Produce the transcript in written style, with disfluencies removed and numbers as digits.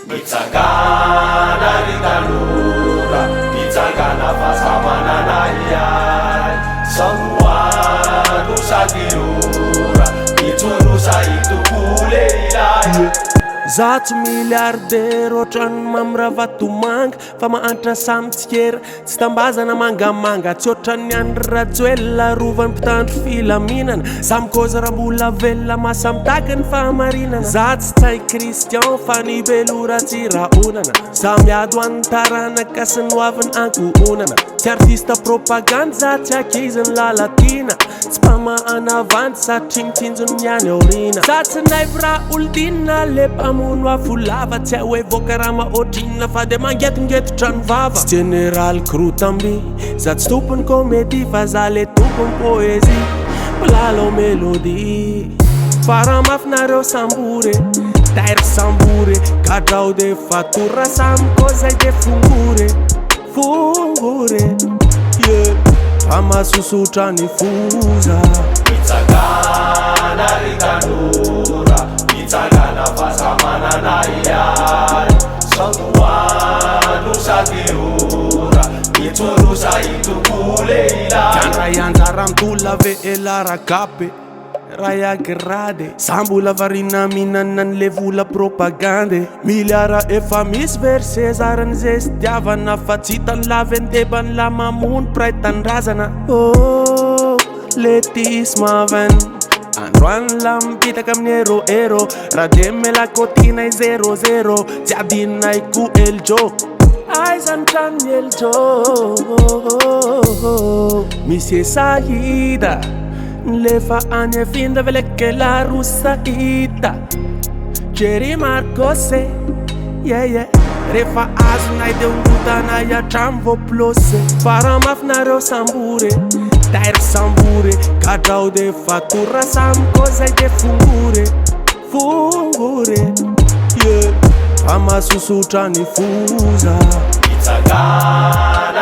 Mitsangana ry tanora, mitsangana fahasamanana iay. Samoano sady ora, mitsorosa itoko lehilahy. Zato miliardera ohatrany mamrava tomanga, fa mahantra samy tsikera tsy tambazana mangamanga. Tsy ohatrany andry Rajoelina rovany mpitandro filaminana, samy koza raha mbola velona mahasamitaky ny fahamarinana. Za tsy tsay Christian fa ny belora tsy rahonana, za miado an'ny taranaka sy ny hoaviny ankohonana. Tsy artista propagande za tsy akiziny lalatina, tsy mpamahana avandy satria mitsinjony ny any aorina. Za tsy naivy raha olodinina le mpamono afolava, tsy hoe voaka raha mahoatrina fa de mangetongetotra ny vava. Tsy Général Kroutambi, za tsy tompony comédie fa za le tompony poésie, mpilalao mélodie. Fara mafinareo sambore, taire sambore, gadrao de fatora samy kozay de fongore. Fongore, yeah, amasosotra ny foza. Mitsangana ry tanora, mitsangana fahasamanana iay. Samoano sady ora, mitsorosa itoko lehilahy. Ray anjara mitolona veela rakape, ray agrade, sa mbola varina mihinana an'le vola propagande. Miliara efa misy verse zarany zay sy tiavana, fa tsy hitany lavy antebany la mamono pray tandrazana. Oh, Letis Maven, androany la mipitaka amin'ny ero, raha de melakotinay 00, tsy adinay ko eljo. Aizany trano eljo, misy esahida lefa any afinda veleke la rosaita. Jerry Marcose, yeah yeah, rehefa azonay de ongotanay hatramy voaplose. Fara mafinareo sambore, taire sambore, gadrao de fatora samy kozay de fongore. Fongore, yeah, amasosotra ny foza. Mitsangana